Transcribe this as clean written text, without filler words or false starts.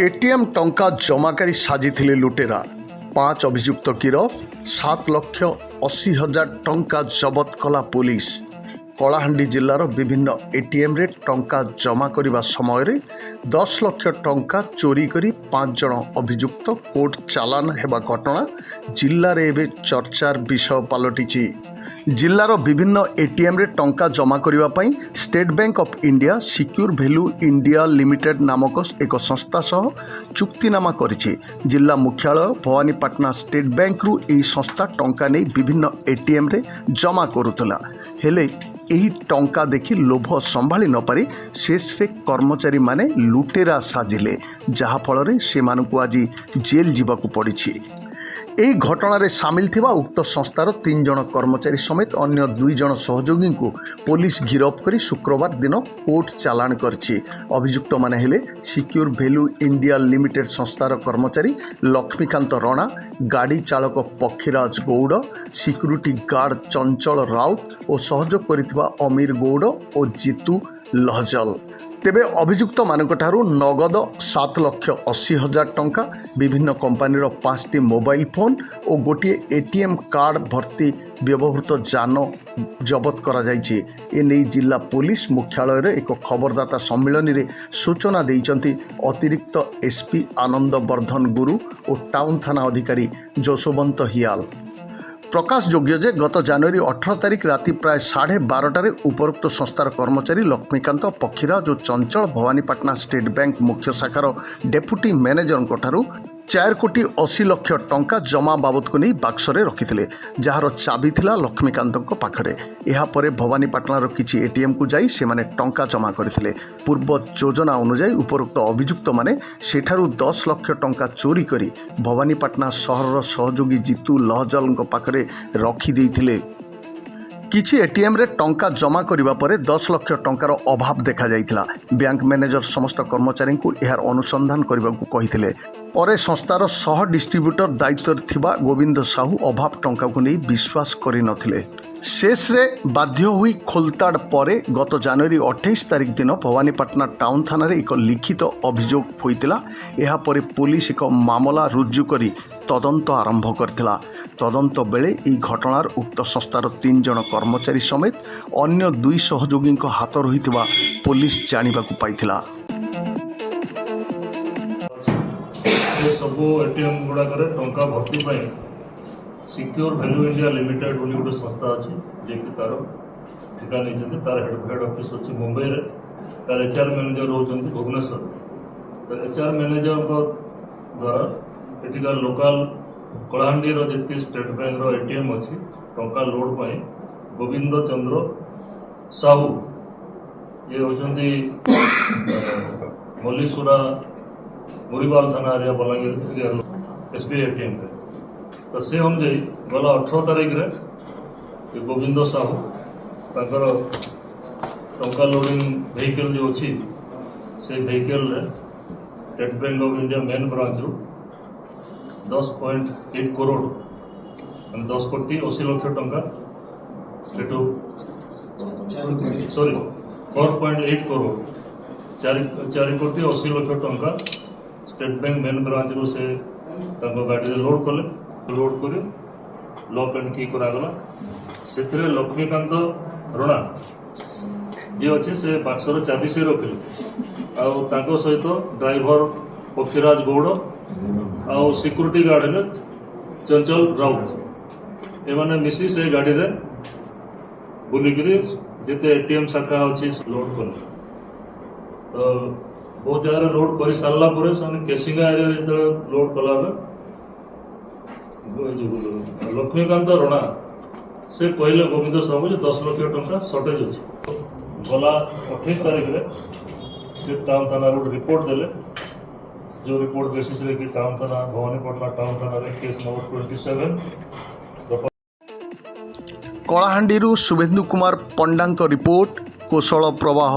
ATM टंका जमाकारी साजिथिले लुटेरा 5 अभियुक्त गिरफ 7,80,000 टंका जबत कला पुलिस। कलाहांडी जिल्लार विभिन्न एटीएम रे टंका जमा करने समय 10 लाख टंका चोरी करी 5 जन अभियुक्त कोर्ट चालान हेबा घटना जिल्लार एबे चर्चार विषय पलटिछि। जिल्लार विभिन्न एटीएम रे टंका जमा करने पाई State Bank of India Secure Value India Limited नामक एक संस्था सह चुक्तिनामा करिछि। जिला मुख्यालय भवानीपाटना स्टेट बैंक रु एही संस्था टंका नहीं विभिन्न एटीएम रे जमा करुतला। हेले एही टंका देखि लोभ संभाली न पारि शेषरे कर्मचारी माने लुटेरा साजिले, जहा फल से मानकु आज जेल जीवाकु पड़िछि। ଏହି ଘଟଣାରେ ସାମିଲ ଥିବା ଉକ୍ତ ସଂସ୍ଥାର 3 ଜଣ କର୍ମଚାରୀ ସମେତ ଅନ୍ୟ 2 ଜଣ ସହଯୋଗୀଙ୍କୁ ପୋଲିସ ଗିରଫ କରି ଶୁକ୍ରବାର ଦିନ କୋର୍ଟ ଚାଲାଣ କରିଛି। ଅଭିଯୁକ୍ତମାନେ ହେଲେ ସିକ୍ୟୁର ଭ୍ୟାଲ୍ୟୁ ଇଣ୍ଡିଆ ଲିମିଟେଡ୍ ସଂସ୍ଥାର କର୍ମଚାରୀ ଲକ୍ଷ୍ମୀକାନ୍ତ ରଣା, ଗାଡ଼ି ଚାଳକ ପକ୍ଷୀରାଜ ଗୌଡ଼, ସିକ୍ୟୁରିଟି ଗାର୍ଡ ଚଞ୍ଚଳ ରାଉତ ଓ ସହଯୋଗ କରିଥିବା ଅମିର ଗୌଡ଼ ଓ ଜିତୁ ଲହଜଲ। तेबे अभियुक्त मानकठारू नगद 7,80,000 टंका, विभिन्न कंपानीर 5टी मोबाइल फोन और गोटे एटीएम कार्ड भर्ती व्यवहृत जान जबत करा जायछि। एने जिला पुलिस मुख्यालय एक खबरदाता सम्मेलन में सूचना देइचंती अतिरिक्त एसपी आनंद वर्धन गुरु और टाउन थाना अधिकारी जशवंत हियाल। प्रकाश योग्य जे गत जनवरी 18 तारिख राति प्राय 12:30 उपरोक्त संस्थार कर्मचारी लक्ष्मीकांत पक्षीराज और चंचल भवानीपाटना स्टेट बैंक मुख्य शाखार डेप्यूटी मैनेजर ठारू 4,80,00,000 टंका जमा बाबद को नहीं बाक्सरे रखिथिले, जार चाबी थिला लक्ष्मीकांत पाखरे। यापर भवानीपाटनार किछि एटीएम को जाई से माने टंका जमा करथिले। पूर्व योजना अनुसार उपरोक्त अभियुक्त माने सेठारू 10 लाख टंका चोरी करी भवानीपाटना सहरर सहयोगी जीतू लहजल पाखरे रखी देइथिले। किछि एटीएम रे टंका जमा करिबा परे 10 लाख टंकार अभाव देखा जाइथिला। बैंक मैनेजर समस्त कर्मचारी को यार अनुसंधान करबाकू कहिथिले। परे संस्थार सह डिस्ट्रीब्यूटर दायित्व थिबा गोविंद साहू अभाव टंका को नहीं विश्वास करि नथिले। शेष रे बाध्य हुई खोलताड़ परे गत जनवरी 28 तारिख दिन भवानीपाटना टाउन थाना रे एक लिखित अभियोग होइतिला। एहा परे पुलिस एक मामला रुजु करी तदंत आरंभ करथिला। तदंत बेले ई घटनार उक्त संस्थार 3 जन कर्मचारी समेत अन्य 2 सहयोगी हाथ रहिथिबा पुलिस जानिबाकू पाइथिला। सब एटीएम गुड़ाक टंका भर्ती सिक्योर वैल्यू इंडिया लिमिटेड बोली गोटे संस्था अच्छी जे कि तार ठिका नहीं तार हेड ऑफिस अच्छी मुंबई रे, तार एचआर मैनेजर रोचंती भुवनेश्वर। तो एचआर मैनेजर द्वारा एटिका लोकल कलाहांडी जी स्टेट बैंक एटीएम अच्छी टंका लोड पाई गोविंद चंद्र साहू ये होचंती मल्लीसुरा मुरीबाल थाना एरिया बलांगीर एसबीआई एटीएम रे। तो से अनुजाई गला 18 तारिख रे गोविंद साहू तांकर टंका लोडिंग व्हीकल जो अच्छी से व्हीकल रे state Bank of India main branch रु 10.8 करोड़ 10,80,00,000 टंका सॉरी 4.8 करोड़ 4,80,00,000 टंका स्टेट बैंक मेन ब्रांच रु से गाड़ी लोड कले। लोड कर लॉक एंड की करागला। से लक्ष्मीकांत रणा जी अच्छे से बाक्सर चाबी से रखिले आउ सहित ड्राइवर पक्षीराज गौड़ आउ सिक्यूरिटी गार्ड है चंचल राउत एमाने मिसी से गाड़ी रे बुलिकी जिते एटीएम शाखा अच्छी लोड कले। तो बहुत जगह लोड कर सारा केसिंगा एरिया जो लोड कला लक्ष्मीकांत रणा से कहले गोविंद साहू 10 लाख टंका सर्टेज अच्छी। गला 28 तारिख में से टाउन थाना रिपोर्ट देले, जो रिपोर्ट बेसिस रे कि टाउन थाना भवानीपाटना टाउन थाना रे केस नंबर 27। कलाहांडी शुभेन्दु कुमार पंडा रिपोर्ट कोशल प्रवाह।